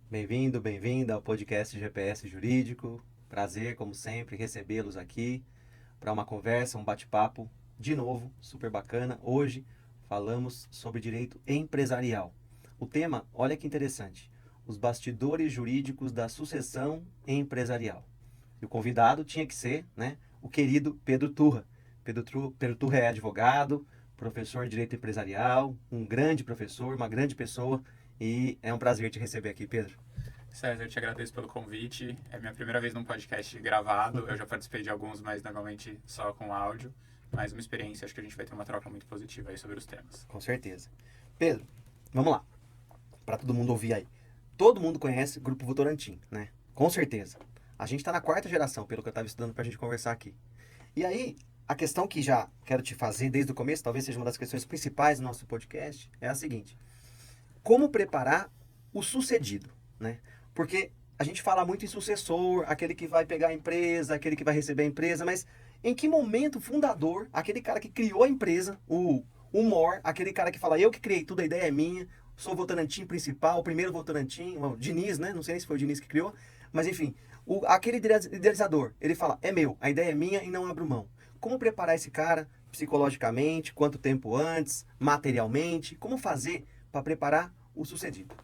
Bem-vindo, bem-vinda ao podcast GPS Jurídico. Prazer, como sempre, recebê-los aqui para uma conversa, um bate-papo, de novo, super bacana. Hoje falamos sobre direito empresarial. O tema, olha que interessante, os bastidores jurídicos da sucessão empresarial. E o convidado tinha que ser, né, o querido Pedro Turra. Pedro Turra é advogado, professor de direito empresarial, um grande professor, uma grande pessoa, e é um prazer te receber aqui, Pedro. César, eu te agradeço pelo convite. É minha primeira vez num podcast gravado. Eu já participei de alguns, mas normalmente só com áudio. Mais uma experiência, acho que a gente vai ter uma troca muito positiva aí sobre os temas. Com certeza. Pedro, vamos lá. Para todo mundo ouvir aí. Todo mundo conhece o Grupo Votorantim, né? Com certeza. A gente está na quarta geração, pelo que eu estava estudando para a gente conversar aqui. E aí, a questão que já quero te fazer desde o começo, talvez seja uma das questões principais do nosso podcast, é a seguinte: como preparar o sucedido, né? Porque a gente fala muito em sucessor, aquele que vai pegar a empresa, aquele que vai receber a empresa, mas em que momento o fundador, aquele cara que criou a empresa, o MOR, aquele cara que fala, eu que criei tudo, a ideia é minha, sou o Votorantim principal, o primeiro Votorantim, o Diniz, né? Não sei se foi o Diniz que criou, mas enfim, aquele idealizador, ele fala, é meu, a ideia é minha e não abro mão. Como preparar esse cara psicologicamente, quanto tempo antes, materialmente, como fazer para preparar o sucedido?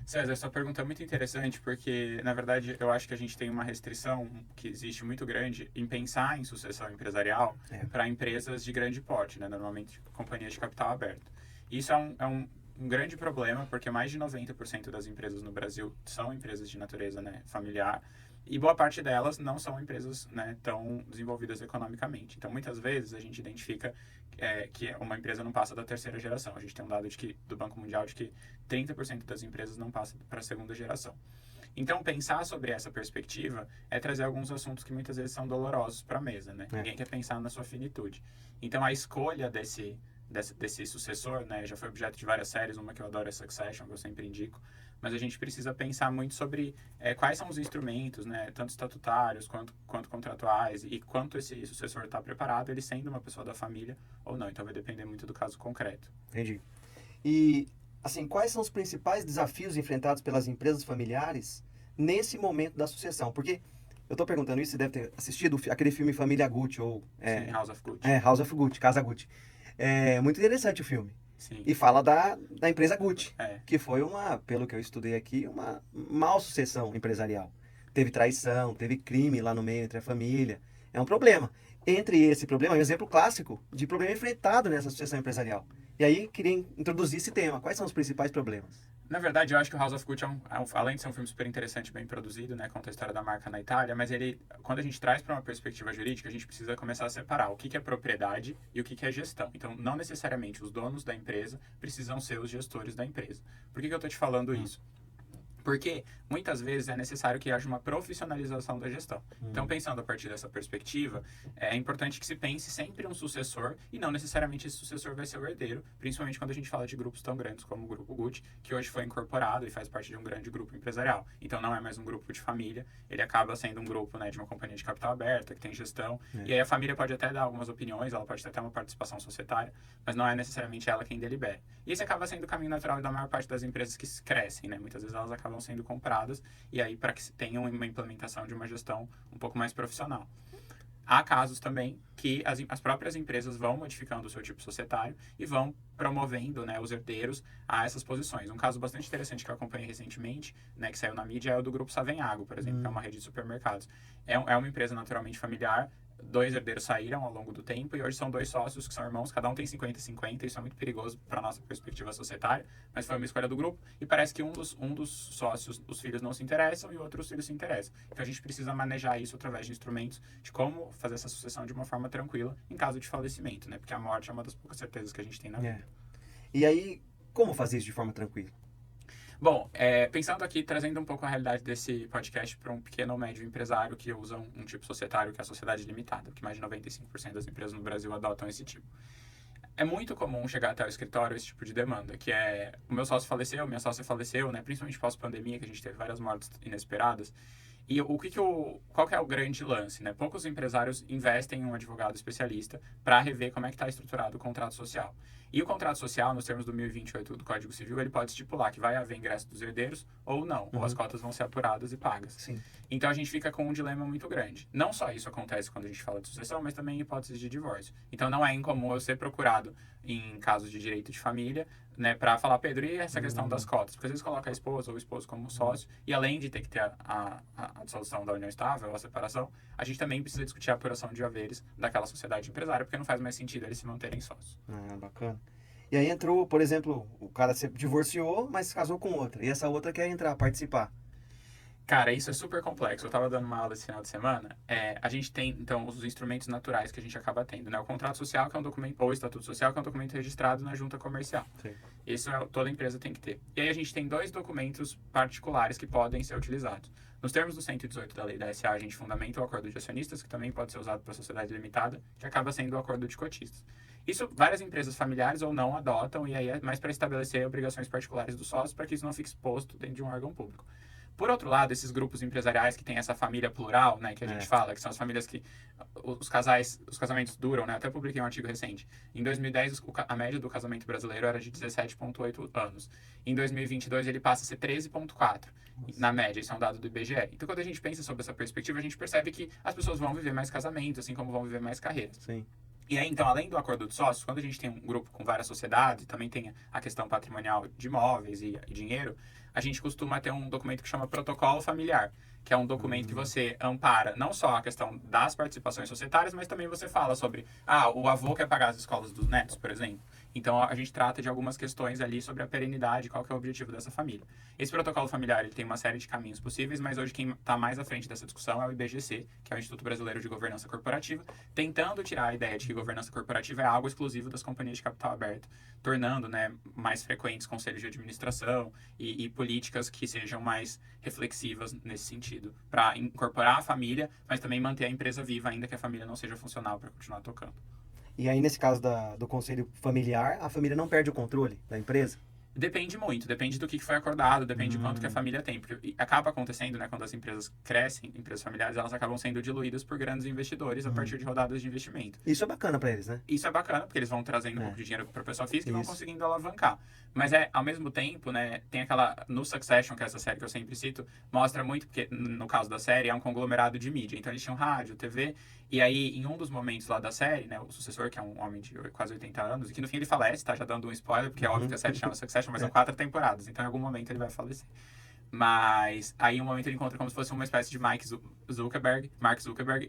César, sua pergunta é muito interessante porque, na verdade, eu acho que a gente tem uma restrição que existe muito grande em pensar em sucessão empresarial É. para empresas de grande porte, né? Normalmente companhias de capital aberto. Isso é um grande problema porque mais de 90% das empresas no Brasil são empresas de natureza, né, familiar. E boa parte delas não são empresas, né, tão desenvolvidas economicamente. Então, muitas vezes, a gente identifica que uma empresa não passa da terceira geração. A gente tem um dado do Banco Mundial de que 30% das empresas não passam para a segunda geração. Então, pensar sobre essa perspectiva é trazer alguns assuntos que muitas vezes são dolorosos para a mesa, né? É. Ninguém quer pensar na sua finitude. Então, a escolha desse sucessor, né, já foi objeto de várias séries, uma que eu adoro é Succession, que eu sempre indico, mas a gente precisa pensar muito sobre quais são os instrumentos, né, tanto estatutários quanto contratuais, e quanto esse sucessor está preparado, ele sendo uma pessoa da família ou não. Então vai depender muito do caso concreto. Entendi. E, assim, quais são os principais desafios enfrentados pelas empresas familiares nesse momento da sucessão? Porque eu estou perguntando isso, você deve ter assistido aquele filme Família Gucci, ou Sim, House of Gucci. House of Gucci, Casa Gucci. É muito interessante o filme. Sim, E fala da empresa Gucci, é. que foi uma, pelo que eu estudei aqui, uma mal sucessão empresarial. Teve traição, teve crime lá no meio entre a família. É um problema. Entre esse problema, é um exemplo clássico de problema enfrentado nessa sucessão empresarial. E aí, queria introduzir esse tema. Quais são os principais problemas? Na verdade, eu acho que o House of Gucci além de ser um filme super interessante, bem produzido, né, conta a história da marca na Itália, mas ele, quando a gente traz para uma perspectiva jurídica, a gente precisa começar a separar o que é propriedade e o que é gestão. Então, não necessariamente os donos da empresa precisam ser os gestores da empresa. Por que eu estou te falando isso? Porque muitas vezes é necessário que haja uma profissionalização da gestão. Então, pensando a partir dessa perspectiva, é importante que se pense sempre um sucessor e não necessariamente esse sucessor vai ser o herdeiro, principalmente quando a gente fala de grupos tão grandes como o Grupo Gucci, que hoje foi incorporado e faz parte de um grande grupo empresarial. Então, não é mais um grupo de família, ele acaba sendo um grupo, né, de uma companhia de capital aberta, que tem gestão, e aí a família pode até dar algumas opiniões, ela pode ter uma participação societária, mas não é necessariamente ela quem delibera. E esse acaba sendo o caminho natural da maior parte das empresas que crescem, né? Muitas vezes elas acabam sendo compradas e aí para que se tenha uma implementação de uma gestão um pouco mais profissional. Há casos também que as próprias empresas vão modificando o seu tipo societário e vão promovendo, né, os herdeiros a essas posições. Um caso bastante interessante que eu acompanhei recentemente, né, que saiu na mídia, é o do Grupo Savenhago, por exemplo, que é uma rede de supermercados. É uma empresa naturalmente familiar. Dois herdeiros saíram ao longo do tempo e hoje são dois sócios que são irmãos, cada um tem 50-50. Isso é muito perigoso para a nossa perspectiva societária, mas foi uma escolha do grupo e parece que um dos sócios, os filhos não se interessam e o outro os filhos se interessam. Então a gente precisa manejar isso através de instrumentos de como fazer essa sucessão de uma forma tranquila em caso de falecimento, né? Porque a morte é uma das poucas certezas que a gente tem na vida. E aí, como fazer isso de forma tranquila? Bom, pensando aqui, trazendo um pouco a realidade desse podcast para um pequeno ou médio empresário que usa um tipo societário que é a sociedade limitada, que mais de 95% das empresas no Brasil adotam esse tipo. É muito comum chegar até o escritório esse tipo de demanda, que é o meu sócio faleceu, minha sócia faleceu, né? Principalmente pós-pandemia, que a gente teve várias mortes inesperadas. E qual que é o grande lance, né? Poucos empresários investem em um advogado especialista para rever como é que está estruturado o contrato social. E o contrato social, nos termos do 1028 do Código Civil, ele pode estipular que vai haver ingresso dos herdeiros ou não, ou as cotas vão ser apuradas e pagas. Sim. Então a gente fica com um dilema muito grande. Não só isso acontece quando a gente fala de sucessão, mas também em hipóteses de divórcio. Então não é incomum eu ser procurado em casos de direito de família, né, para falar, Pedro, e essa questão das cotas? Porque às vezes coloca a esposa ou o esposo como sócio, e além de ter que ter a dissolução da união estável, a separação, a gente também precisa discutir a apuração de haveres daquela sociedade empresária, porque não faz mais sentido eles se manterem sócios. Bacana. E aí entrou, por exemplo, o cara se divorciou, mas se casou com outra. E essa outra quer entrar, participar. Cara, isso é super complexo. Eu estava dando uma aula esse final de semana. A gente tem, então, os instrumentos naturais que a gente acaba tendo, né? O contrato social, que é um documento, ou o estatuto social, que é um documento registrado na junta comercial. Sim. Isso toda empresa tem que ter. E aí a gente tem 2 documentos particulares que podem ser utilizados. Nos termos do 118 da lei da SA, a gente fundamenta o acordo de acionistas, que também pode ser usado para sociedade limitada, que acaba sendo o acordo de cotistas. Isso várias empresas familiares ou não adotam, e aí é mais para estabelecer obrigações particulares dos sócios, para que isso não fique exposto dentro de um órgão público. Por outro lado, esses grupos empresariais que têm essa família plural, né, que a gente fala, que são as famílias que os casamentos duram, né? Até publiquei um artigo recente. Em 2010, a média do casamento brasileiro era de 17,8 anos. Em 2022, ele passa a ser 13,4 na média. Isso é um dado do IBGE. Então, quando a gente pensa sobre essa perspectiva, a gente percebe que as pessoas vão viver mais casamentos, assim como vão viver mais carreiras. Sim. E aí, então, além do acordo de sócios, quando a gente tem um grupo com várias sociedades, também tem a questão patrimonial de imóveis e dinheiro, a gente costuma ter um documento que chama protocolo familiar, que é um documento que você ampara não só a questão das participações societárias, mas também você fala sobre, o avô quer pagar as escolas dos netos, por exemplo. Então, a gente trata de algumas questões ali sobre a perenidade, qual que é o objetivo dessa família. Esse protocolo familiar ele tem uma série de caminhos possíveis, mas hoje quem está mais à frente dessa discussão é o IBGC, que é o Instituto Brasileiro de Governança Corporativa, tentando tirar a ideia de que governança corporativa é algo exclusivo das companhias de capital aberto, tornando, né, mais frequentes conselhos de administração e políticas que sejam mais reflexivas nesse sentido, para incorporar a família, mas também manter a empresa viva, ainda que a família não seja funcional para continuar tocando. E aí, nesse caso do conselho familiar, a família não perde o controle da empresa? Depende muito, depende do que foi acordado, depende de quanto que a família tem. Porque acaba acontecendo, né, quando as empresas crescem, empresas familiares, elas acabam sendo diluídas por grandes investidores a partir de rodadas de investimento. Isso é bacana para eles, né? Isso é bacana, porque eles vão trazendo um pouco de dinheiro para a pessoa física e vão Isso. conseguindo alavancar. Mas ao mesmo tempo, né, tem aquela, no Succession, que é essa série que eu sempre cito, mostra muito, porque no caso da série é um conglomerado de mídia. Então eles tinham rádio, TV, e aí em um dos momentos lá da série, né, o sucessor, que é um homem de quase 80 anos, e que no fim ele falece, tá, já dando um spoiler, porque é óbvio que a série chama Succession, mas são 4 temporadas, então em algum momento ele vai falecer. Mas aí em um momento ele encontra como se fosse uma espécie de Mark Zuckerberg,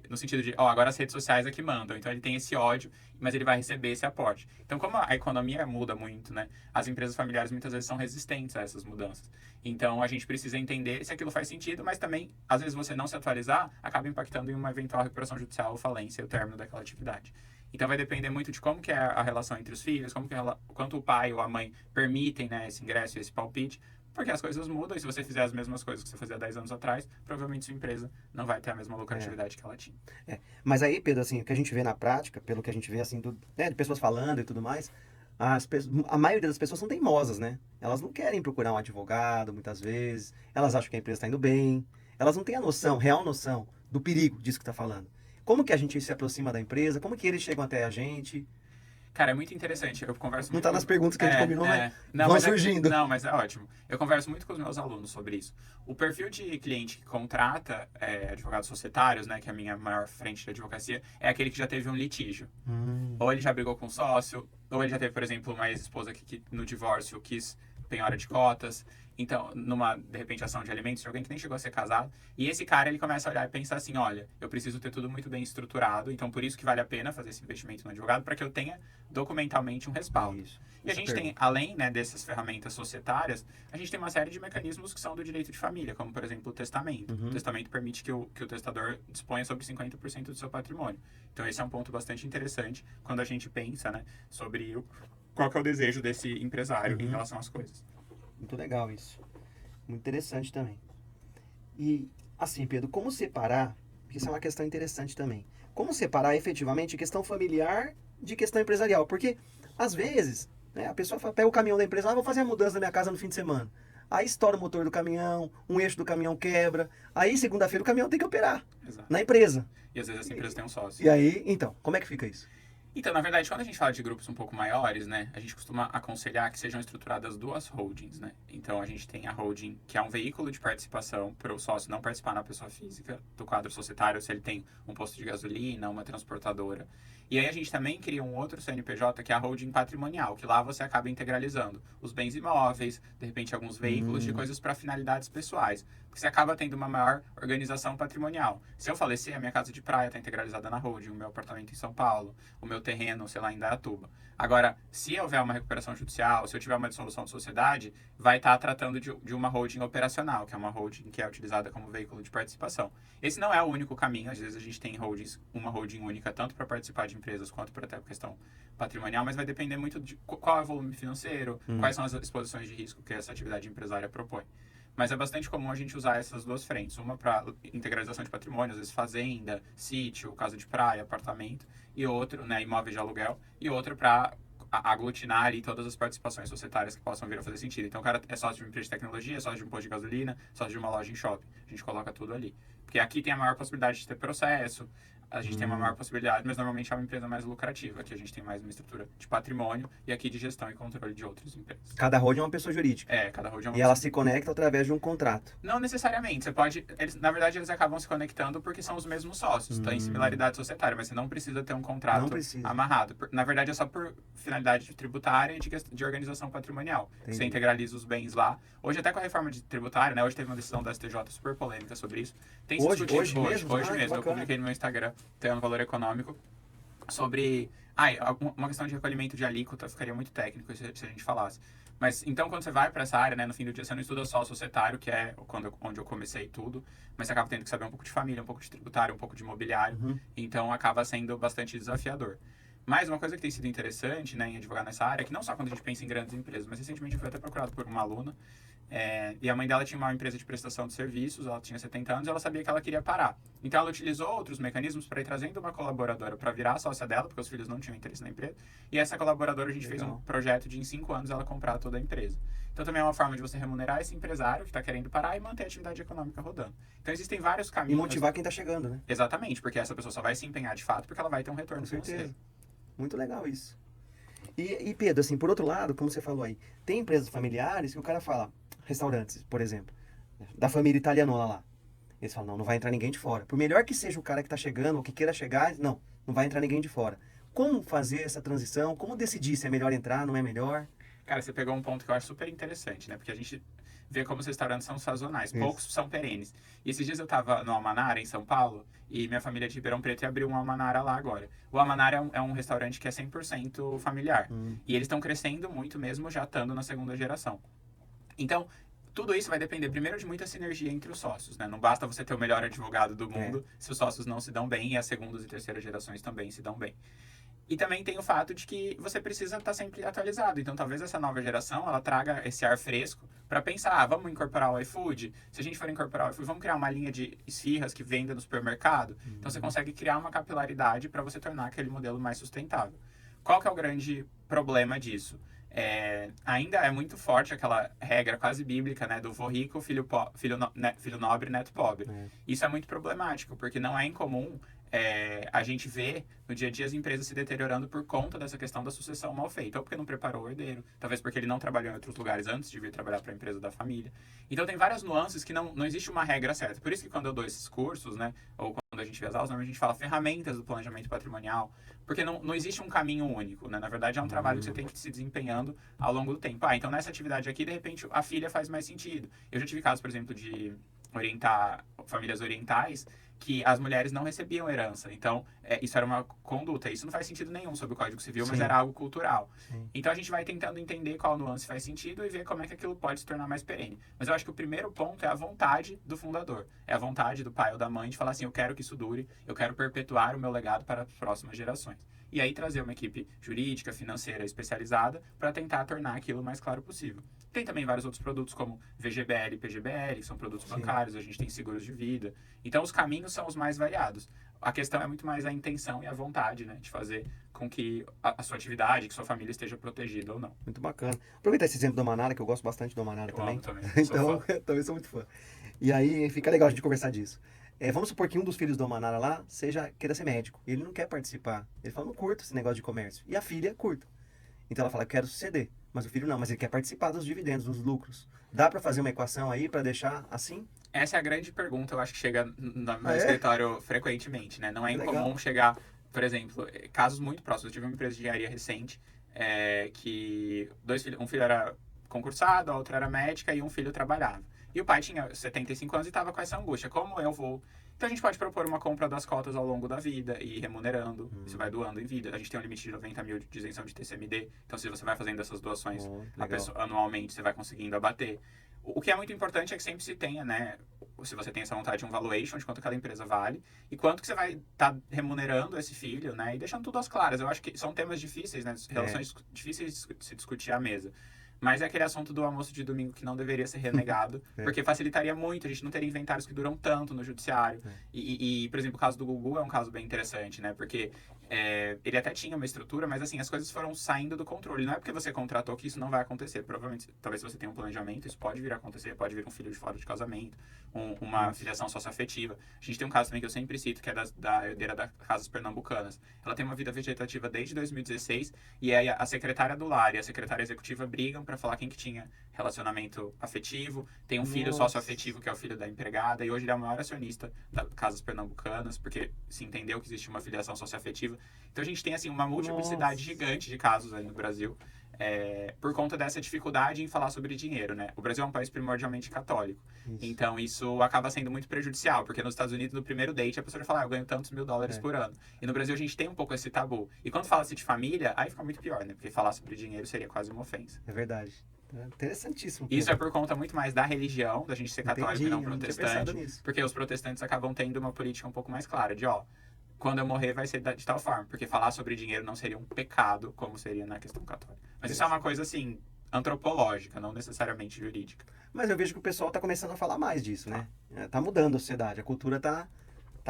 no sentido de, agora as redes sociais é que mandam. Então ele tem esse ódio, mas ele vai receber esse aporte. Então como a economia muda muito, né, as empresas familiares muitas vezes são resistentes a essas mudanças. Então a gente precisa entender se aquilo faz sentido, mas também, às vezes você não se atualizar, acaba impactando em uma eventual recuperação judicial ou falência, o término daquela atividade. Então vai depender muito de como que é a relação entre os filhos, quanto o pai ou a mãe permitem, né, esse ingresso e esse palpite, porque as coisas mudam e se você fizer as mesmas coisas que você fazia 10 anos atrás, provavelmente sua empresa não vai ter a mesma lucratividade que ela tinha. Mas aí, Pedro, assim, o que a gente vê na prática, pelo que a gente vê, assim, de pessoas falando e tudo mais, a maioria das pessoas são teimosas, né? Elas não querem procurar um advogado, muitas vezes, elas acham que a empresa está indo bem, elas não têm a noção, real noção, do perigo disso que está falando. Como que a gente se aproxima da empresa? Como que eles chegam até a gente? Cara, é muito interessante. Eu converso Não muito está nas perguntas que a gente combinou, mas vão surgindo. Não, mas é ótimo. Eu converso muito com os meus alunos sobre isso. O perfil de cliente que contrata advogados societários, né, que é a minha maior frente de advocacia, é aquele que já teve um litígio. Ou ele já brigou com um sócio, ou ele já teve, por exemplo, uma ex-esposa que no divórcio quis penhora de cotas. Então, de repente, ação de alimentos de alguém que nem chegou a ser casado. E esse cara, ele começa a olhar e pensar assim, olha, eu preciso ter tudo muito bem estruturado, então por isso que vale a pena fazer esse investimento no advogado, para que eu tenha documentalmente um respaldo. E a gente tem, além, né, dessas ferramentas societárias, a gente tem uma série de mecanismos que são do direito de família, como, por exemplo, o testamento. O testamento permite que o testador disponha sobre 50% do seu patrimônio. Então, esse é um ponto bastante interessante quando a gente pensa, né, sobre qual que é o desejo desse empresário em relação às coisas. Muito legal isso. Muito interessante também. E, assim, Pedro, como separar, porque isso é uma questão interessante também, como separar efetivamente questão familiar de questão empresarial? Porque, às vezes, né, a pessoa pega o caminhão da empresa, vou fazer a mudança da minha casa no fim de semana. Aí estoura o motor do caminhão, um eixo do caminhão quebra, aí segunda-feira o caminhão tem que operar. Exato. Na empresa. E às vezes essa empresa tem um sócio. E aí, então, como é que fica isso? Então, na verdade, quando a gente fala de grupos um pouco maiores, né, a gente costuma aconselhar que sejam estruturadas duas holdings, né? Então, a gente tem a holding, que é um veículo de participação para o sócio não participar na pessoa física do quadro societário, se ele tem um posto de gasolina, uma transportadora. E aí a gente também cria um outro CNPJ, que é a holding patrimonial, que lá você acaba integralizando os bens imóveis, de repente alguns veículos de coisas para finalidades pessoais. Porque você acaba tendo uma maior organização patrimonial. Se eu falecer, a minha casa de praia está integralizada na holding, o meu apartamento em São Paulo, o meu terreno, sei lá, em Indaiatuba. Agora, se houver uma recuperação judicial, se eu tiver uma dissolução de sociedade, vai estar tratando de uma holding operacional, que é uma holding que é utilizada como veículo de participação. Esse não é o único caminho, às vezes a gente tem holdings, uma holding única, tanto para participar de empresas quanto para até questão patrimonial, mas vai depender muito de qual é o volume financeiro, quais são as exposições de risco que essa atividade empresária propõe. Mas é bastante comum a gente usar essas duas frentes. Uma para integralização de patrimônio, às vezes fazenda, sítio, casa de praia, apartamento, e outro, né, imóvel de aluguel, e outro para aglutinar ali todas as participações societárias que possam vir a fazer sentido. Então, o cara é sócio de uma empresa de tecnologia, sócio de um posto de gasolina, sócio de uma loja em shopping. A gente coloca tudo ali. Porque aqui tem a maior possibilidade de ter processo, a gente tem uma maior possibilidade, mas normalmente é uma empresa mais lucrativa. Aqui a gente tem mais uma estrutura de patrimônio e aqui de gestão e controle de outras empresas. Cada holding é uma pessoa jurídica. Cada holding é uma E ela se conecta através de um contrato. Não necessariamente. Você pode. Na verdade, eles acabam se conectando porque são os mesmos sócios. Tem similaridade societária, mas você não precisa ter um contrato amarrado. Na verdade, é só por finalidade tributária e de organização patrimonial. Entendi. Você integraliza os bens lá. Hoje, até com a reforma tributária, né? Hoje teve uma decisão da STJ super polêmica sobre isso. Tem se discutido hoje mesmo. Eu publiquei no meu Instagram, tem um valor econômico, sobre. Uma questão de recolhimento de alíquota ficaria muito técnico se a gente falasse. Mas então, quando você vai para essa área, né, no fim do dia, você não estuda só o societário, que é onde eu comecei tudo, mas você acaba tendo que saber um pouco de família, um pouco de tributário, um pouco de imobiliário. Então, acaba sendo bastante desafiador. Mas uma coisa que tem sido interessante, né, em advogar nessa área é que não só quando a gente pensa em grandes empresas, mas recentemente eu fui até procurado por uma aluna, e a mãe dela tinha uma empresa de prestação de serviços, ela tinha 70 anos e ela sabia que ela queria parar. Então ela utilizou outros mecanismos para ir trazendo uma colaboradora para virar a sócia dela, porque os filhos não tinham interesse na empresa. E essa colaboradora a gente fez um projeto de em 5 anos ela comprar toda a empresa. Então também é uma forma de você remunerar esse empresário que está querendo parar e manter a atividade econômica rodando. Então existem vários caminhos. E motivar quem está chegando, né? Exatamente, porque essa pessoa só vai se empenhar de fato porque ela vai ter um retorno financeiro. Muito legal isso. E Pedro, assim, por outro lado, como você falou aí, tem empresas familiares que o cara fala, restaurantes, por exemplo, da família italianola lá. Eles falam, não vai entrar ninguém de fora. Por melhor que seja o cara que está chegando ou que queira chegar, não vai entrar ninguém de fora. Como fazer essa transição? Como decidir se é melhor entrar, não é melhor? Cara, você pegou um ponto que eu acho super interessante, né? Porque a gente vê como os restaurantes são sazonais, poucos são perenes. E esses dias eu tava no Almanara, em São Paulo, e minha família é de Ribeirão Preto e abriu um Almanara lá agora. O Almanara é um restaurante que é 100% familiar. E eles estão crescendo muito mesmo já estando na segunda geração. Então, tudo isso vai depender primeiro de muita sinergia entre os sócios, né? Não basta você ter o melhor advogado do mundo se os sócios não se dão bem e as segundas e terceiras gerações também se dão bem. E também tem o fato de que você precisa estar sempre atualizado. Então, talvez essa nova geração, ela traga esse ar fresco para pensar, vamos incorporar o iFood? Se a gente for incorporar o iFood, vamos criar uma linha de esfirras que venda no supermercado? Então, você consegue criar uma capilaridade para você tornar aquele modelo mais sustentável. Qual que é o grande problema disso? Ainda é muito forte aquela regra quase bíblica, né, do vô rico, filho nobre, neto pobre. Isso é muito problemático, porque não é incomum a gente vê no dia a dia as empresas se deteriorando por conta dessa questão da sucessão mal feita, ou porque não preparou o herdeiro, talvez porque ele não trabalhou em outros lugares antes de vir trabalhar para a empresa da família. Então tem várias nuances que não existe uma regra certa. Por isso que quando eu dou esses cursos, né, ou quando a gente vê as aulas, normalmente a gente fala ferramentas do planejamento patrimonial, porque não existe um caminho único, né? Na verdade é um trabalho que você tem que ir se desempenhando ao longo do tempo. Então nessa atividade aqui, de repente, a filha faz mais sentido. Eu já tive casos, por exemplo, de orientar famílias orientais que as mulheres não recebiam herança. Então, isso era uma conduta. Isso não faz sentido nenhum sobre o Código Civil, mas era algo cultural. Então, a gente vai tentando entender qual nuance faz sentido e ver como é que aquilo pode se tornar mais perene. Mas eu acho que o primeiro ponto é a vontade do fundador. É a vontade do pai ou da mãe de falar assim, eu quero que isso dure, eu quero perpetuar o meu legado para as próximas gerações. E aí trazer uma equipe jurídica, financeira, especializada para tentar tornar aquilo o mais claro possível. Tem também vários outros produtos como VGBL e PGBL, que são produtos bancários, a gente tem seguros de vida. Então, os caminhos são os mais variados. A questão é muito mais a intenção e a vontade, né, de fazer com que a sua atividade, que sua família esteja protegida ou não. Muito bacana. Aproveitar esse exemplo do Almanara, que eu gosto bastante do Almanara também. Amo também. Então, eu também sou muito fã. E aí, fica legal a gente conversar disso. vamos supor que um dos filhos do Manara lá queira ser médico. E ele não quer participar. Ele fala, não curto esse negócio de comércio. E a filha curta. Então ela fala, eu quero suceder. Mas o filho não, mas ele quer participar dos dividendos, dos lucros. Dá pra fazer uma equação aí pra deixar assim? Essa é a grande pergunta, eu acho que chega no meu Ah, é? escritório frequentemente, né? Não é Legal. incomum chegar, por exemplo, casos muito próximos. Eu tive uma empresa de engenharia recente que um filho era concursado, a outra era médica e um filho trabalhava. E o pai tinha 75 anos e estava com essa angústia. Como eu vou... Então a gente pode propor uma compra das cotas ao longo da vida e ir remunerando. Você vai doando em vida. A gente tem um limite de 90 mil de isenção de TCMD. Então se você vai fazendo essas doações anualmente, você vai conseguindo abater. O que é muito importante é que sempre se tenha, né? Se você tem essa vontade, um valuation de quanto cada empresa vale e quanto que você vai estar remunerando esse filho, né? E deixando tudo às claras. Eu acho que são temas difíceis, né? Relações difíceis de se discutir à mesa. Mas é aquele assunto do almoço de domingo que não deveria ser renegado, porque facilitaria muito, a gente não teria inventários que duram tanto no judiciário. E, por exemplo, o caso do Gugu é um caso bem interessante, né? Porque ele até tinha uma estrutura, mas assim, as coisas foram saindo do controle. Não é porque você contratou que isso não vai acontecer. Provavelmente, talvez se você tenha um planejamento, isso pode vir a acontecer, pode vir um filho de fora de casamento, uma filiação socioafetiva. A gente tem um caso também que eu sempre cito, que é da herdeira das Casas Pernambucanas. Ela tem uma vida vegetativa desde 2016 e aí a secretária do lar e a secretária executiva brigam para falar quem que tinha relacionamento afetivo. Tem um filho socioafetivo que é o filho da empregada e hoje ele é o maior acionista das Casas Pernambucanas porque se entendeu que existe uma filiação socioafetiva. Então a gente tem assim uma multiplicidade gigante de casos aí no Brasil por conta dessa dificuldade em falar sobre dinheiro, né? O Brasil é um país primordialmente católico. Então isso acaba sendo muito prejudicial, porque nos Estados Unidos, no primeiro date, a pessoa fala, eu ganho tantos mil dólares por ano. E no Brasil a gente tem um pouco esse tabu. E quando fala-se de família, aí fica muito pior, né? Porque falar sobre dinheiro seria quase uma ofensa. É verdade. Interessantíssimo. Isso é por conta muito mais da religião, da gente ser católico e não protestante. Nisso. Porque os protestantes acabam tendo uma política um pouco mais clara, de quando eu morrer vai ser de tal forma. Porque falar sobre dinheiro não seria um pecado, como seria na questão católica. Mas isso é uma coisa, assim, antropológica, não necessariamente jurídica. Mas eu vejo que o pessoal tá começando a falar mais disso, né? Tá mudando a sociedade, a cultura tá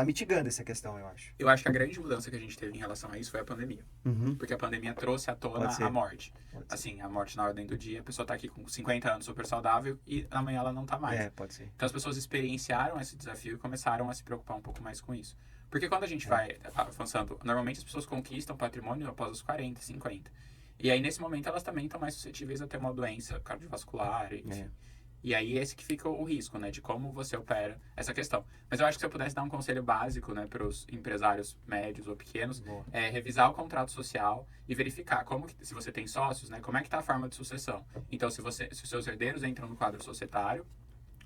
mitigando essa questão, eu acho. Eu acho que a grande mudança que a gente teve em relação a isso foi a pandemia. Porque a pandemia trouxe à tona a morte. Assim, a morte na ordem do dia, a pessoa tá aqui com 50 anos super saudável e amanhã ela não tá mais. Pode ser. Então as pessoas experienciaram esse desafio e começaram a se preocupar um pouco mais com isso. Porque quando a gente vai avançando, normalmente as pessoas conquistam patrimônio após os 40, 50. E aí nesse momento elas também estão mais suscetíveis a ter uma doença cardiovascular, enfim. E aí esse que fica o risco, né, de como você opera essa questão. Mas eu acho que se eu pudesse dar um conselho básico, né, para os empresários médios ou pequenos, é revisar o contrato social e verificar se você tem sócios, né, como é que está a forma de sucessão. Então, se os seus herdeiros entram no quadro societário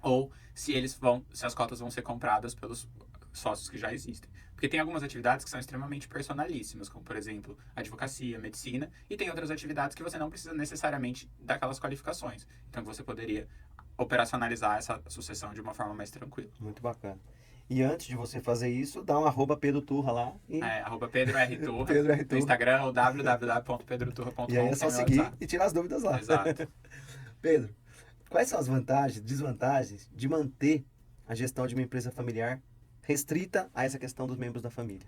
ou se as cotas vão ser compradas pelos sócios que já existem. Porque tem algumas atividades que são extremamente personalíssimas, como, por exemplo, advocacia, medicina, e tem outras atividades que você não precisa necessariamente daquelas qualificações. Então, você poderia operacionalizar essa sucessão de uma forma mais tranquila. Muito bacana. E antes de você fazer isso, dá um @Pedro Turra lá. Pedro R. Turra. Pedro R. Turra. No Instagram, ou www.pedroturra.com. E aí é só seguir e tirar as dúvidas lá. Exato. Pedro, quais são as vantagens, desvantagens de manter a gestão de uma empresa familiar restrita a essa questão dos membros da família?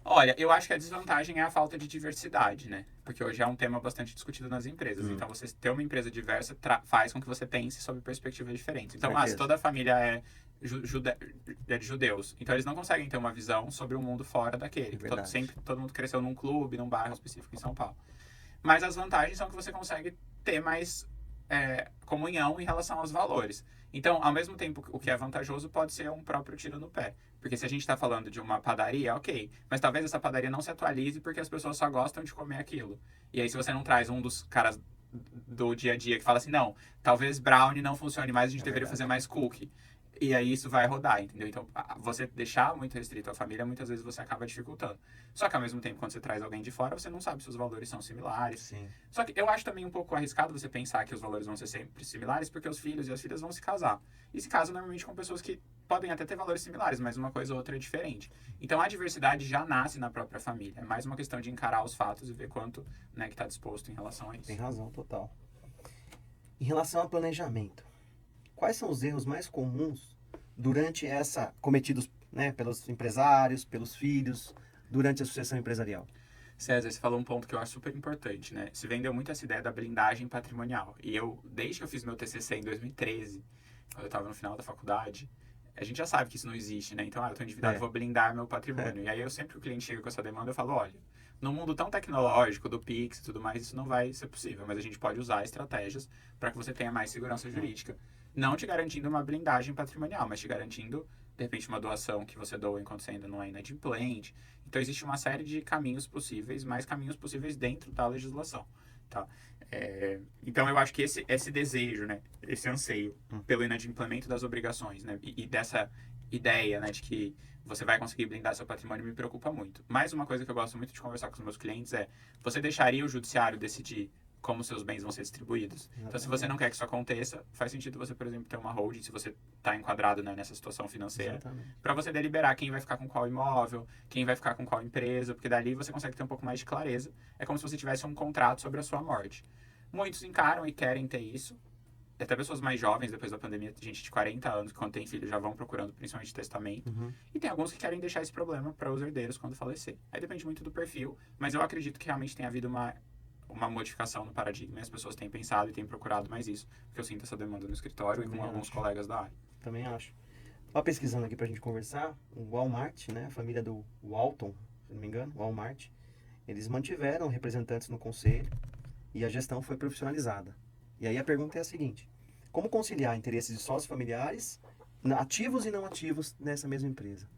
Olha, eu acho que a desvantagem é a falta de diversidade, né? Porque hoje é um tema bastante discutido nas empresas. Então, você ter uma empresa diversa faz com que você pense sobre perspectivas diferentes. Então, se toda a família é de judeus, então eles não conseguem ter uma visão sobre o mundo fora daquele. Todo mundo cresceu num clube, num bairro específico em São Paulo. Mas as vantagens são que você consegue ter mais comunhão em relação aos valores. Então, ao mesmo tempo, o que é vantajoso pode ser um próprio tiro no pé. Porque se a gente está falando de uma padaria, ok. Mas talvez essa padaria não se atualize porque as pessoas só gostam de comer aquilo. E aí, se você não traz um dos caras do dia a dia que fala assim, não, talvez brownie não funcione mais, a gente deveria fazer mais cookie. E aí isso vai rodar, entendeu? Então, você deixar muito restrito à família, muitas vezes você acaba dificultando. Só que ao mesmo tempo, quando você traz alguém de fora, você não sabe se os valores são similares. Sim. Só que eu acho também um pouco arriscado você pensar que os valores vão ser sempre similares, porque os filhos e as filhas vão se casar. E se casam normalmente com pessoas que podem até ter valores similares, mas uma coisa ou outra é diferente. Então a diversidade já nasce na própria família. É mais uma questão de encarar os fatos e ver quanto, né, que está disposto em relação a isso. Tem razão, total. Em relação ao planejamento, quais são os erros mais comuns cometidos, né, pelos empresários, pelos filhos, durante a sucessão empresarial? César, você falou um ponto que eu acho super importante, né? Se vendeu muito essa ideia da blindagem patrimonial. E desde que eu fiz meu TCC em 2013, quando eu estava no final da faculdade, a gente já sabe que isso não existe, né? Então, eu tô endividado, vou blindar meu patrimônio. E aí, sempre que o cliente chega com essa demanda, eu falo, olha, no mundo tão tecnológico, do Pix e tudo mais, isso não vai ser possível. Mas a gente pode usar estratégias para que você tenha mais segurança jurídica. Não te garantindo uma blindagem patrimonial, mas te garantindo, de repente, uma doação que você doa enquanto você ainda não é inadimplente. Então, existe uma série de caminhos possíveis, mais caminhos possíveis dentro da legislação, tá? Então, eu acho que esse desejo, né, esse anseio pelo inadimplemento das obrigações, né, e dessa ideia, né, de que você vai conseguir blindar seu patrimônio me preocupa muito. Mais uma coisa que eu gosto muito de conversar com os meus clientes é: você deixaria o judiciário decidir como seus bens vão ser distribuídos? Então, se você não quer que isso aconteça, faz sentido você, por exemplo, ter uma holding, se você está enquadrado, né, nessa situação financeira, para você deliberar quem vai ficar com qual imóvel, quem vai ficar com qual empresa, porque dali você consegue ter um pouco mais de clareza. É como se você tivesse um contrato sobre a sua morte. Muitos encaram e querem ter isso. Até pessoas mais jovens, depois da pandemia, gente de 40 anos, que quando tem filho já vão procurando principalmente testamento. E tem alguns que querem deixar esse problema para os herdeiros quando falecer. Aí depende muito do perfil, mas eu acredito que realmente tem havido uma modificação no paradigma, e as pessoas têm pensado e têm procurado mais isso, porque eu sinto essa demanda no escritório também e com alguns colegas da área. Também acho. Só pesquisando aqui pra gente conversar, o Walmart, né, a família do Walton, se não me engano, Walmart, eles mantiveram representantes no conselho e a gestão foi profissionalizada. E aí a pergunta é a seguinte: como conciliar interesses de sócios familiares, ativos e não ativos, nessa mesma empresa?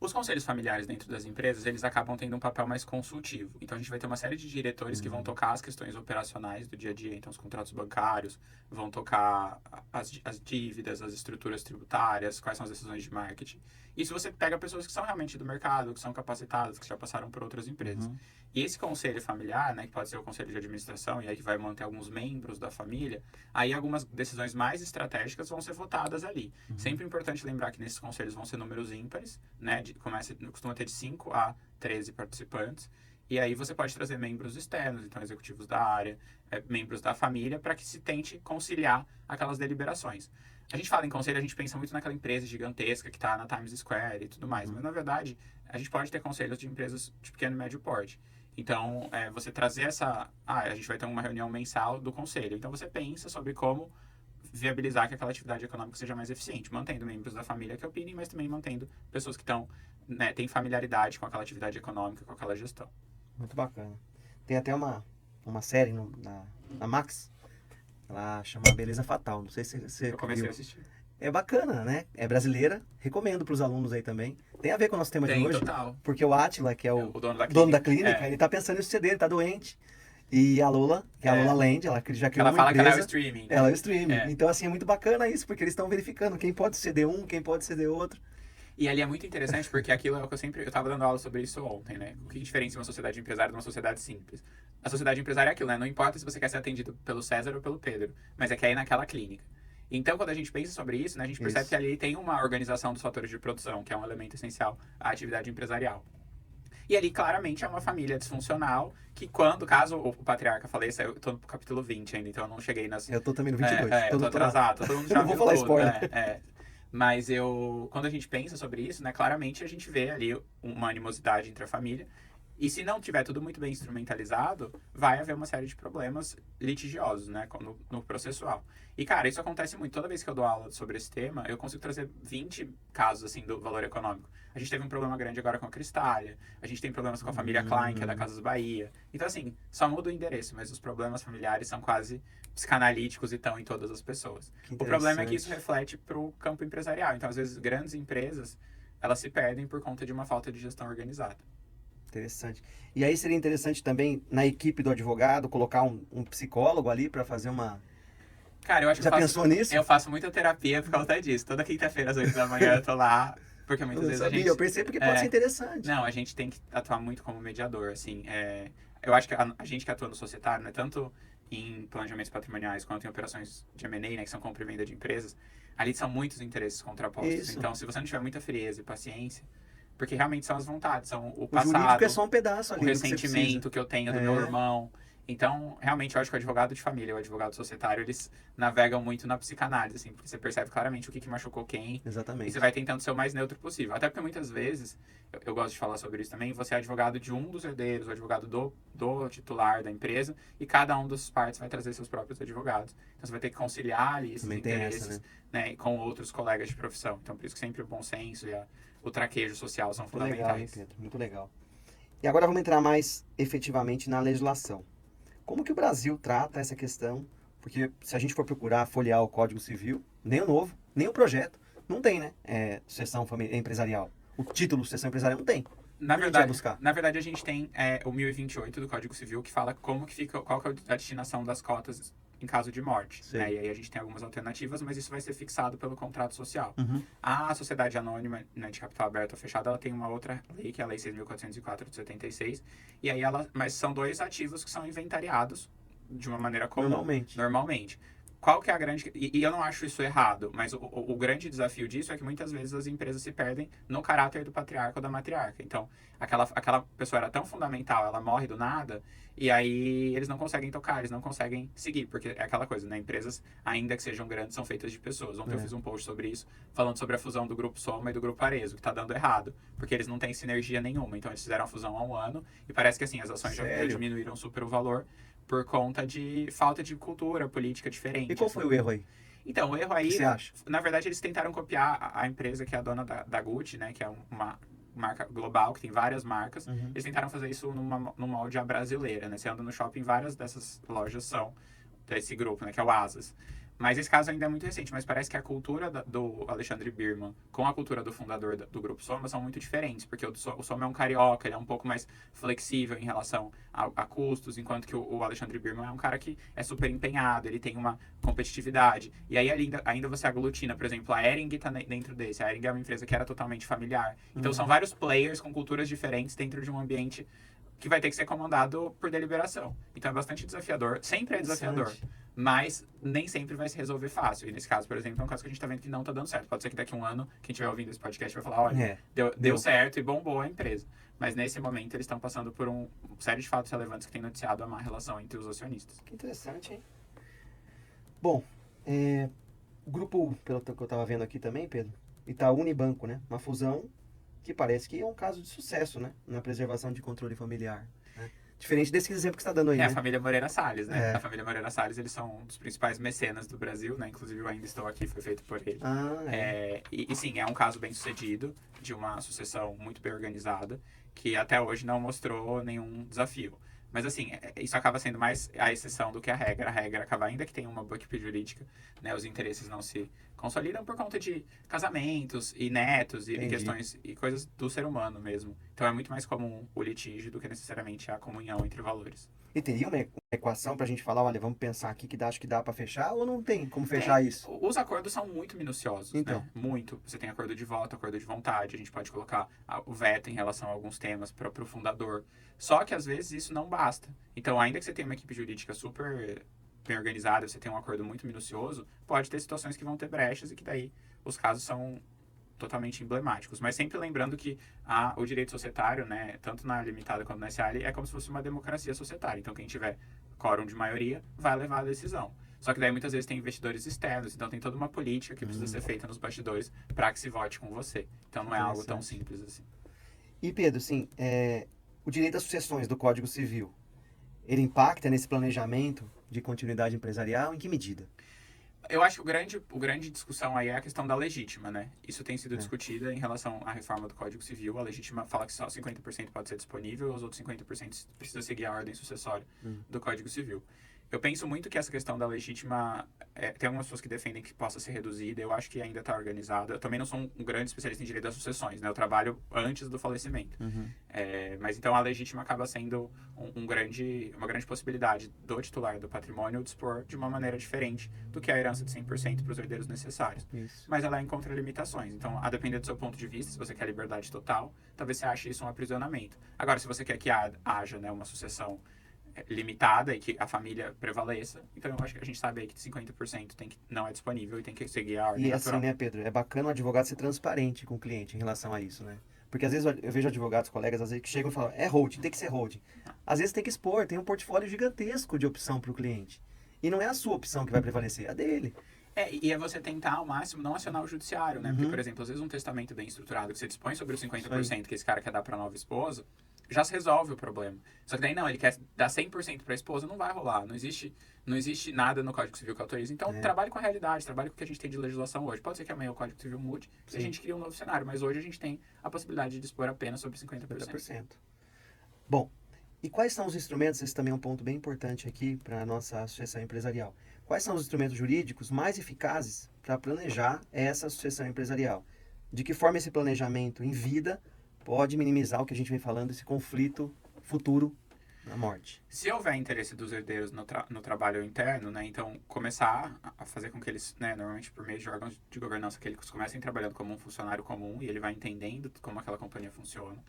Os conselhos familiares dentro das empresas, eles acabam tendo um papel mais consultivo. Então, a gente vai ter uma série de diretores que vão tocar as questões operacionais do dia a dia. Então, os contratos bancários, vão tocar as dívidas, as estruturas tributárias, quais são as decisões de marketing. E se você pega pessoas que são realmente do mercado, que são capacitadas, que já passaram por outras empresas. E esse conselho familiar, né, que pode ser o conselho de administração, e aí que vai manter alguns membros da família, aí algumas decisões mais estratégicas vão ser votadas ali. Sempre é importante lembrar que nesses conselhos vão ser números ímpares, né, costuma ter de 5 a 13 participantes, e aí você pode trazer membros externos, então executivos da área, membros da família, para que se tente conciliar aquelas deliberações. A gente fala em conselho, a gente pensa muito naquela empresa gigantesca que está na Times Square e tudo mais, mas na verdade a gente pode ter conselhos de empresas de pequeno e médio porte. Então, você trazer a gente vai ter uma reunião mensal do conselho. Então, você pensa sobre como viabilizar que aquela atividade econômica seja mais eficiente, mantendo membros da família que opinem, mas também mantendo pessoas que têm familiaridade com aquela atividade econômica, com aquela gestão. Muito bacana. Tem até uma série na Max, ela chama Beleza Fatal. Não sei se você Eu comecei a assistir. É bacana, né? É brasileira. Recomendo para os alunos aí também. Tem a ver com o nosso tema de hoje. Total. Porque o Átila, que é o dono da clínica, ele tá pensando em suceder, ele tá doente. E a Lola, que é a Lola Land, ela já criou uma empresa. Ela fala que ela é o streaming. Né? Ela é o streaming. Então, assim, é muito bacana isso, porque eles estão verificando quem pode ceder um, quem pode ceder outro. E ali é muito interessante, porque aquilo é o que eu tava dando aula sobre isso ontem, né? O que diferencia uma sociedade empresária de uma sociedade simples? A sociedade empresária é aquilo, né? Não importa se você quer ser atendido pelo César ou pelo Pedro, mas é que é naquela clínica. Então, quando a gente pensa sobre isso, né, a gente percebe que ali tem uma organização dos fatores de produção, que é um elemento essencial à atividade empresarial. E ali, claramente, é uma família disfuncional, que caso o patriarca faleça, eu tô no capítulo 20 ainda, então eu não cheguei nas... Eu tô também no 22. Eu tô atrasado, todo mundo já não vou falar spoiler. Né? Mas quando a gente pensa sobre isso, né, claramente a gente vê ali uma animosidade entre a família. E se não tiver tudo muito bem instrumentalizado, vai haver uma série de problemas litigiosos, né, no processual. E, cara, isso acontece muito. Toda vez que eu dou aula sobre esse tema, eu consigo trazer 20 casos, assim, do valor econômico. A gente teve um problema grande agora com a Cristália, a gente tem problemas com a família Klein, que é da Casas Bahia. Então, assim, só muda o endereço, mas os problemas familiares são quase psicanalíticos e estão em todas as pessoas. O problema é que isso reflete para o campo empresarial. Então, às vezes, grandes empresas, elas se perdem por conta de uma falta de gestão organizada. Interessante. E aí seria interessante também, na equipe do advogado, colocar um psicólogo ali para fazer uma... Cara, eu acho que pensou nisso? Eu faço muita terapia por causa disso. Toda quinta-feira, às 8 da manhã, eu tô lá, porque muitas vezes a gente... Eu percebo que pode ser interessante. Não, a gente tem que atuar muito como mediador, assim. Eu acho que a gente que atua no societário, né, tanto em planejamentos patrimoniais quanto em operações de M&A, né, que são compra e venda de empresas, ali são muitos interesses contrapostos. Isso. Então, se você não tiver muita frieza e paciência, porque realmente são as vontades, são o passado, jurídico é só um pedaço ali, o ressentimento que eu tenho do meu irmão. Então, realmente, eu acho que o advogado de família e o advogado societário, eles navegam muito na psicanálise, assim, porque você percebe claramente o que machucou quem, e você Exatamente. vai tentando ser o mais neutro possível. Até porque muitas vezes, eu gosto de falar sobre isso também, você é advogado de um dos herdeiros, o advogado do titular da empresa, e cada um das partes vai trazer seus próprios advogados. Então, você vai ter que conciliar ali esses Também tem essa, interesses, né? né, com outros colegas de profissão. Então, por isso que sempre o bom senso e o traquejo social são Muito legal, hein, fundamentais. Pedro? Muito legal. E agora vamos entrar mais efetivamente na legislação. Como que o Brasil trata essa questão? Porque se a gente for procurar folhear o Código Civil, nem o novo, nem o projeto, não tem, né? Sucessão empresarial. O título sucessão empresarial não tem. Na Onde a gente vai verdade, buscar? na verdade, a gente tem o 1028 do Código Civil que fala como que fica, qual que é a destinação das cotas em caso de morte. Sei. Né? E aí a gente tem algumas alternativas, mas isso vai ser fixado pelo contrato social. Uhum. A sociedade anônima, né, de capital aberto ou fechado, ela tem uma outra lei, que é a Lei 6.404 de 76. E aí mas são dois ativos que são inventariados de uma maneira comum. Normalmente. Qual que é a grande... E eu não acho isso errado, mas o grande desafio disso é que muitas vezes as empresas se perdem no caráter do patriarca ou da matriarca. Então, aquela pessoa era tão fundamental, ela morre do nada, e aí eles não conseguem tocar, eles não conseguem seguir, porque é aquela coisa, né? Empresas, ainda que sejam grandes, são feitas de pessoas. Ontem eu fiz um post sobre isso, falando sobre a fusão do Grupo Soma e do Grupo Arezo, que tá dando errado, porque eles não têm sinergia nenhuma. Então, eles fizeram a fusão há um ano, e parece que, assim, as ações já diminuíram super o valor, por conta de falta de cultura política diferente. E qual foi o erro aí? Então, o erro aí, O que você acha? na verdade, eles tentaram copiar a empresa que é a dona da Gucci, né, que é uma marca global, que tem várias marcas. Uhum. Eles tentaram fazer isso numa molde à brasileira, né? Você anda no shopping, várias dessas lojas são desse grupo, né, que é o Asas. Mas esse caso ainda é muito recente, mas parece que a cultura do Alexandre Birman com a cultura do fundador do Grupo Soma são muito diferentes, porque o Soma é um carioca, ele é um pouco mais flexível em relação a custos, enquanto que o Alexandre Birman é um cara que é super empenhado, ele tem uma competitividade. E aí ainda você aglutina, por exemplo, a Hering está dentro desse. A Hering é uma empresa que era totalmente familiar. Então são vários players com culturas diferentes dentro de um ambiente que vai ter que ser comandado por deliberação. Então é bastante desafiador, sempre é desafiador, mas nem sempre vai se resolver fácil. E nesse caso, por exemplo, é um caso que a gente tá vendo que não tá dando certo. Pode ser que daqui a um ano, quem estiver ouvindo esse podcast vai falar, olha, deu certo e bombou a empresa. Mas nesse momento eles estão passando por uma série de fatos relevantes que tem noticiado a má relação entre os acionistas. Que interessante, hein? Bom, o grupo, pelo que eu tava vendo aqui também, Pedro, Itaú Unibanco, né? Uma fusão que parece que é um caso de sucesso, né? Na preservação de controle familiar. Né? Diferente desse exemplo que você está dando aí, né? A família Moreira Salles, né? A família Moreira Salles, eles são um dos principais mecenas do Brasil, né? Inclusive, eu ainda estou aqui, foi feito por ele. E sim, é um caso bem sucedido, de uma sucessão muito bem organizada, que até hoje não mostrou nenhum desafio. Mas assim, isso acaba sendo mais a exceção do que a regra. A regra acaba, ainda que tenha uma boa equipe jurídica, né? Os interesses não se consolidam por conta de casamentos e netos e questões e coisas do ser humano mesmo. Então é muito mais comum o litígio do que necessariamente a comunhão entre valores. E teria uma equação pra gente falar, olha, vamos pensar aqui que acho que dá pra fechar ou não tem como fechar isso? Os acordos são muito minuciosos, então, né? Muito. Você tem acordo de voto, acordo de vontade, a gente pode colocar o veto em relação a alguns temas para o fundador. Só que às vezes isso não basta. Então, ainda que você tenha uma equipe jurídica super bem organizada, você tenha um acordo muito minucioso, pode ter situações que vão ter brechas e que daí os casos são totalmente emblemáticos. Mas sempre lembrando que o direito societário, né, tanto na limitada quanto na SAL, é como se fosse uma democracia societária. Então, quem tiver quórum de maioria vai levar a decisão. Só que daí muitas vezes tem investidores externos, então tem toda uma política que precisa ser feita nos bastidores para que se vote com você. Então não é algo tão simples assim. E Pedro, assim, o direito às sucessões do Código Civil, ele impacta nesse planejamento de continuidade empresarial? Em que medida? Eu acho que o grande discussão aí é a questão da legítima, né? Isso tem sido discutida em relação à reforma do Código Civil. A legítima fala que só 50% pode ser disponível, e os outros 50% precisa seguir a ordem sucessória do Código Civil. Eu penso muito que essa questão da legítima, tem algumas pessoas que defendem que possa ser reduzida, eu acho que ainda está organizada. Eu também não sou um grande especialista em direito das sucessões, né? Eu trabalho antes do falecimento. Mas então a legítima acaba sendo uma grande possibilidade do titular do patrimônio dispor de uma maneira diferente do que a herança de 100% para os herdeiros necessários. Isso. Mas ela encontra limitações. Então, a depender do seu ponto de vista, se você quer liberdade total, talvez você ache isso um aprisionamento. Agora, se você quer que haja, né, uma sucessão limitada e que a família prevaleça, então eu acho que a gente sabe aí que 50% não é disponível e tem que seguir a ordem E natural. assim, né, Pedro, é bacana o advogado ser transparente com o cliente em relação a isso, né? Porque às vezes eu vejo advogados, colegas, às vezes que chegam e falam, é holding, tem que ser holding. Às vezes tem que expor, tem um portfólio gigantesco de opção para o cliente. E não é a sua opção que vai prevalecer, é a dele. E é você tentar ao máximo não acionar o judiciário, né? Porque, por exemplo, às vezes um testamento bem estruturado que você dispõe sobre os 50% que esse cara quer dar pra nova esposa, já se resolve o problema. Só que daí não, ele quer dar 100% pra esposa, não vai rolar. Não existe nada no Código Civil que autorize. Então, trabalhe com a realidade, trabalhe com o que a gente tem de legislação hoje. Pode ser que amanhã o Código Civil mude e a gente cria um novo cenário, mas hoje a gente tem a possibilidade de dispor apenas sobre 50%. Bom, e quais são os instrumentos, esse também é um ponto bem importante aqui para a nossa associação empresarial. Quais são os instrumentos jurídicos mais eficazes para planejar essa sucessão empresarial? De que forma esse planejamento em vida pode minimizar o que a gente vem falando, esse conflito futuro na morte? Se houver interesse dos herdeiros no trabalho interno, né, então começar a fazer com que eles, né, normalmente por meio de órgãos de governança, que eles comecem trabalhando como um funcionário comum e ele vai entendendo como aquela companhia funciona.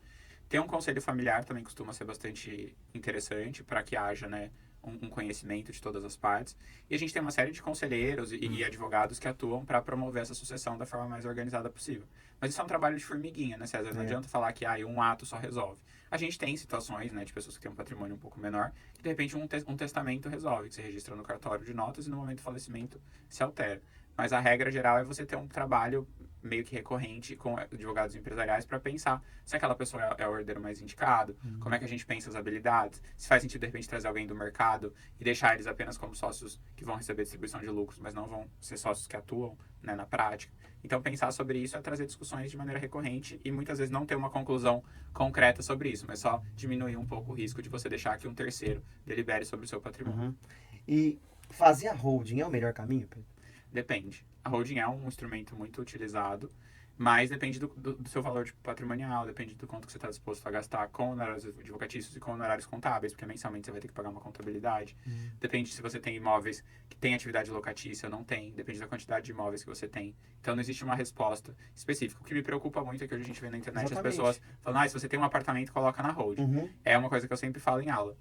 Ter um conselho familiar também costuma ser bastante interessante para que haja, né, um conhecimento de todas as partes. E a gente tem uma série de conselheiros e advogados que atuam para promover essa sucessão da forma mais organizada possível. Mas isso é um trabalho de formiguinha, né, César? Não adianta falar que um ato só resolve. A gente tem situações, né, de pessoas que têm um patrimônio um pouco menor, que de repente um testamento resolve, que se registra no cartório de notas e no momento do falecimento se altera. Mas a regra geral é você ter um trabalho meio que recorrente com advogados empresariais para pensar se aquela pessoa é o herdeiro mais indicado, como é que a gente pensa as habilidades, se faz sentido de repente trazer alguém do mercado e deixar eles apenas como sócios que vão receber distribuição de lucros, mas não vão ser sócios que atuam, né, na prática. Então pensar sobre isso é trazer discussões de maneira recorrente e muitas vezes não ter uma conclusão concreta sobre isso, mas só diminuir um pouco o risco de você deixar que um terceiro delibere sobre o seu patrimônio. E fazer a holding é o melhor caminho, Pedro? Depende. A holding é um instrumento muito utilizado, mas depende do seu valor patrimonial, depende do quanto que você está disposto a gastar com honorários advocatícios e com honorários contábeis, porque mensalmente você vai ter que pagar uma contabilidade. Depende se você tem imóveis que têm atividade locatícia ou não tem, depende da quantidade de imóveis que você tem. Então não existe uma resposta específica. O que me preocupa muito é que hoje a gente vê na internet as pessoas falando, se você tem um apartamento, coloca na holding. É uma coisa que eu sempre falo em aula.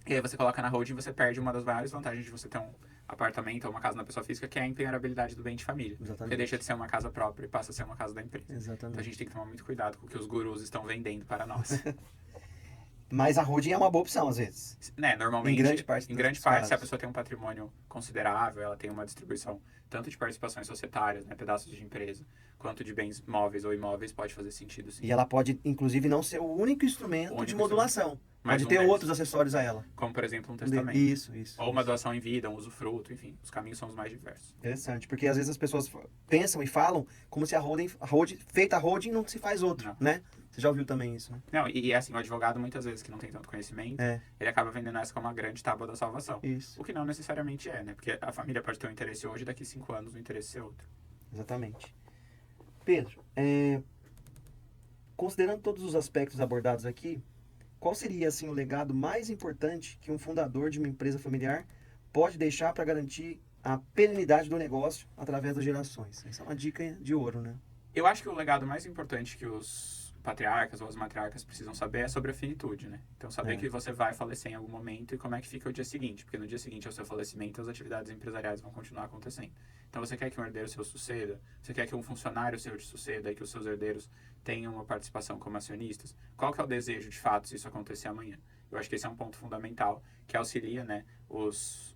E aí você coloca na holding, você perde uma das maiores vantagens de você ter um apartamento ou uma casa na pessoa física, que é a empenhorabilidade do bem de família. Porque deixa de ser uma casa própria e passa a ser uma casa da empresa. Então a gente tem que tomar muito cuidado com o que os gurus estão vendendo para nós. Mas a holding é uma boa opção, às vezes. Né, normalmente, em grande parte, se a pessoa tem um patrimônio considerável, ela tem uma distribuição tanto de participações societárias, né, pedaços de empresa, quanto de bens móveis ou imóveis, pode fazer sentido, sim. E ela pode, inclusive, não ser o único instrumento de modulação. Pode ter outros acessórios a ela. Como, por exemplo, um testamento. Isso. Ou uma doação em vida, um usufruto, enfim. Os caminhos são os mais diversos. Interessante, porque às vezes as pessoas pensam e falam como se a holding feita a holding, não se faz outra, né? Você já ouviu também isso, né? Não, e assim, o advogado, muitas vezes, que não tem tanto conhecimento, ele acaba vendendo essa como uma grande tábua da salvação. Isso. O que não necessariamente é, né? Porque a família pode ter um interesse hoje e daqui 5 anos o interesse ser outro. Exatamente. Pedro, considerando todos os aspectos abordados aqui, qual seria, assim, o legado mais importante que um fundador de uma empresa familiar pode deixar para garantir a perenidade do negócio através das gerações? Essa é uma dica de ouro, né? Eu acho que o legado mais importante que os patriarcas ou as matriarcas precisam saber é sobre a finitude, né? Então, saber que você vai falecer em algum momento e como é que fica o dia seguinte. Porque no dia seguinte ao seu falecimento, as atividades empresariais vão continuar acontecendo. Então, você quer que um herdeiro seu suceda? Você quer que um funcionário seu te suceda e que os seus herdeiros tenham uma participação como acionistas? Qual que é o desejo, de fato, se isso acontecer amanhã? Eu acho que esse é um ponto fundamental que auxilia, né, os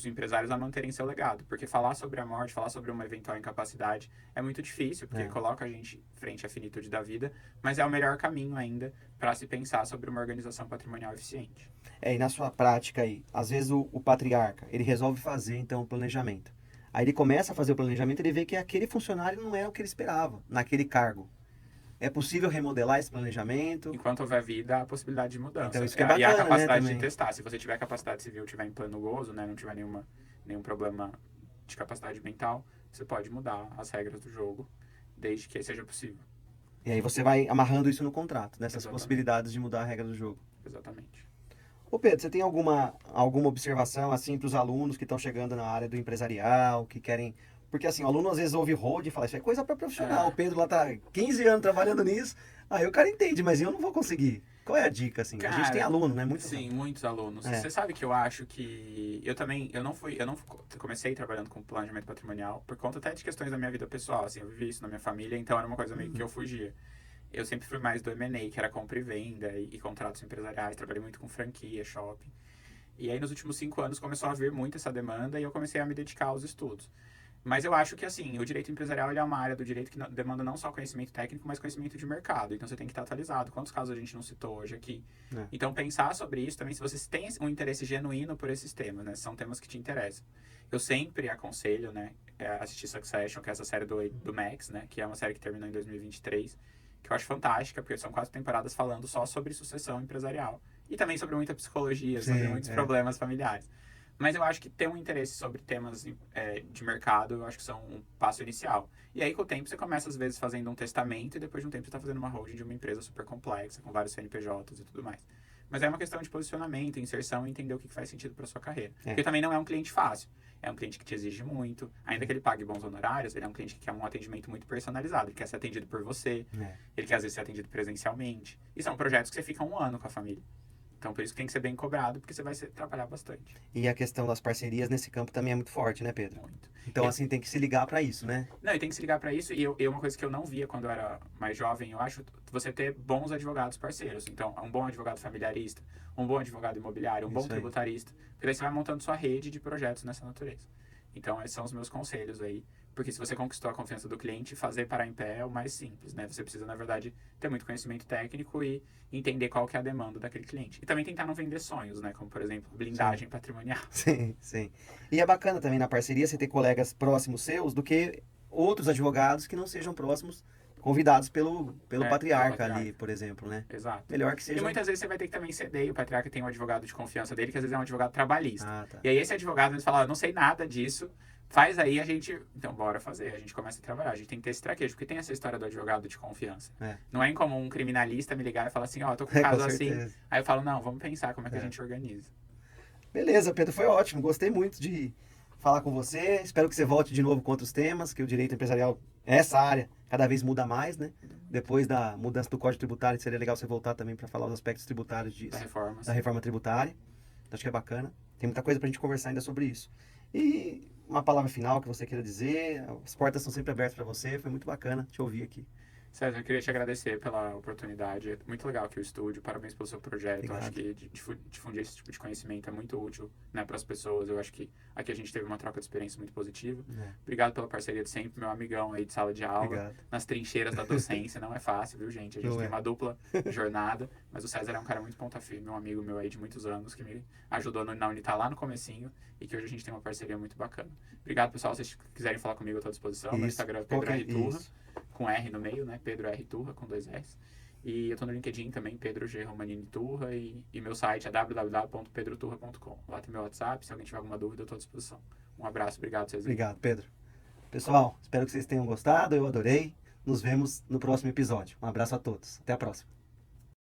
empresários a manterem seu legado. Porque falar sobre a morte, falar sobre uma eventual incapacidade é muito difícil, porque coloca a gente frente à finitude da vida, mas é o melhor caminho ainda para se pensar sobre uma organização patrimonial eficiente. E na sua prática aí, às vezes o patriarca, ele resolve fazer, então, o planejamento. Aí ele começa a fazer o planejamento, ele vê que aquele funcionário não é o que ele esperava, naquele cargo. É possível remodelar esse planejamento? Enquanto houver vida, há a possibilidade de mudança. Então, isso que é bacana, e a capacidade né, de testar. Se você tiver capacidade civil, tiver em plano gozo, né, não tiver nenhum problema de capacidade mental, você pode mudar as regras do jogo, desde que seja possível. E aí você vai amarrando isso no contrato, nessas Exatamente. possibilidades de mudar a regra do jogo. Exatamente. Ô Pedro, você tem alguma observação assim para os alunos que estão chegando na área do empresarial, que querem... Porque assim, o aluno às vezes ouve hold e fala, isso é coisa para profissional, o Pedro lá tá 15 anos trabalhando nisso, aí o cara entende, mas eu não vou conseguir. Qual é a dica, assim? Cara, a gente tem aluno, né? Muitos alunos. Você sabe que eu acho que... Eu não comecei trabalhando com planejamento patrimonial por conta até de questões da minha vida pessoal, assim, eu vivi isso na minha família, então era uma coisa meio que eu fugia. Eu sempre fui mais do M&A, que era compra e venda e contratos empresariais. Trabalhei muito com franquia, shopping. E aí, nos últimos 5 anos, começou a vir muito essa demanda e eu comecei a me dedicar aos estudos. Mas eu acho que, assim, o direito empresarial ele é uma área do direito que demanda não só conhecimento técnico, mas conhecimento de mercado. Então, você tem que estar atualizado. Quantos casos a gente não citou hoje aqui? É. Então, pensar sobre isso também, se você tem um interesse genuíno por esses temas, né? São temas que te interessam. Eu sempre aconselho, né, assistir Succession, que é essa série do Max, né? Que é uma série que terminou em 2023, que eu acho fantástica, porque são 4 temporadas falando só sobre sucessão empresarial. E também sobre muita psicologia, sobre muitos problemas familiares. Mas eu acho que ter um interesse sobre temas de mercado, eu acho que são um passo inicial. E aí, com o tempo, você começa, às vezes, fazendo um testamento e depois de um tempo você está fazendo uma holding de uma empresa super complexa, com vários CNPJs e tudo mais. Mas é uma questão de posicionamento, inserção e entender o que faz sentido para sua carreira. Porque também não é um cliente fácil. É um cliente que te exige muito. Ainda que ele pague bons honorários, ele é um cliente que quer um atendimento muito personalizado. Ele quer ser atendido por você. Ele quer, às vezes, ser atendido presencialmente. E são projetos que você fica 1 ano com a família. Então, por isso que tem que ser bem cobrado, porque você vai trabalhar bastante. E a questão das parcerias nesse campo também é muito forte, né, Pedro? Muito. Então, assim, tem que se ligar para isso, né? Não, e tem que se ligar para isso. E uma coisa que eu não via quando eu era mais jovem, eu acho, você ter bons advogados parceiros. Então, um bom advogado familiarista, um bom advogado imobiliário, um bom tributarista. Porque daí você vai montando sua rede de projetos nessa natureza. Então, esses são os meus conselhos aí. Porque se você conquistou a confiança do cliente, fazer parar em pé é o mais simples, né? Você precisa, na verdade, ter muito conhecimento técnico e entender qual que é a demanda daquele cliente. E também tentar não vender sonhos, né? Como, por exemplo, blindagem patrimonial. Sim, sim. E é bacana também na parceria você ter colegas próximos seus do que outros advogados que não sejam próximos, convidados pelo patriarca ali, por exemplo, né? Exato. Melhor que seja. E muitas vezes você vai ter que também ceder, e o patriarca tem um advogado de confiança dele, que às vezes é um advogado trabalhista. Tá. E aí esse advogado, às vezes, fala, não sei nada disso, faz aí, a gente... Então, bora fazer. A gente começa a trabalhar. A gente tem que ter esse traquejo, porque tem essa história do advogado de confiança. Não é incomum um criminalista me ligar e falar assim, tô com um caso assim. Aí eu falo, não, vamos pensar como é que a gente organiza. Beleza, Pedro, foi ótimo. Gostei muito de falar com você. Espero que você volte de novo com outros temas, que o direito empresarial, essa área, cada vez muda mais, né? Depois da mudança do Código Tributário, seria legal você voltar também para falar os aspectos tributários disso. Da reforma tributária. Então, acho que é bacana. Tem muita coisa para a gente conversar ainda sobre isso. E uma palavra final que você queira dizer. As portas estão sempre abertas para você. Foi muito bacana te ouvir aqui. César, eu queria te agradecer pela oportunidade. É muito legal aqui o estúdio. Parabéns pelo seu projeto. Obrigado. Eu acho que difundir esse tipo de conhecimento é muito útil, né, para as pessoas. Eu acho que aqui a gente teve uma troca de experiência muito positiva. Obrigado pela parceria de sempre, meu amigão aí de sala de aula. Obrigado. Nas trincheiras da docência. Não é fácil, viu, gente? A gente tem uma dupla jornada. Mas o César é um cara muito ponta firme, um amigo meu aí de muitos anos, que me ajudou na Unitar lá no comecinho e que hoje a gente tem uma parceria muito bacana. Obrigado, pessoal. Se vocês quiserem falar comigo, eu estou à disposição. Meu Instagram é Pedro R. Turra, com R no meio, né? Pedro R. Turra, com 2 S. E eu tô no LinkedIn também, Pedro G. Romanini Turra. E meu site é www.pedroturra.com. Lá tem meu WhatsApp. Se alguém tiver alguma dúvida, eu tô à disposição. Um abraço, obrigado, César. Obrigado, Pedro. Pessoal, espero que vocês tenham gostado. Eu adorei. Nos vemos no próximo episódio. Um abraço a todos. Até a próxima.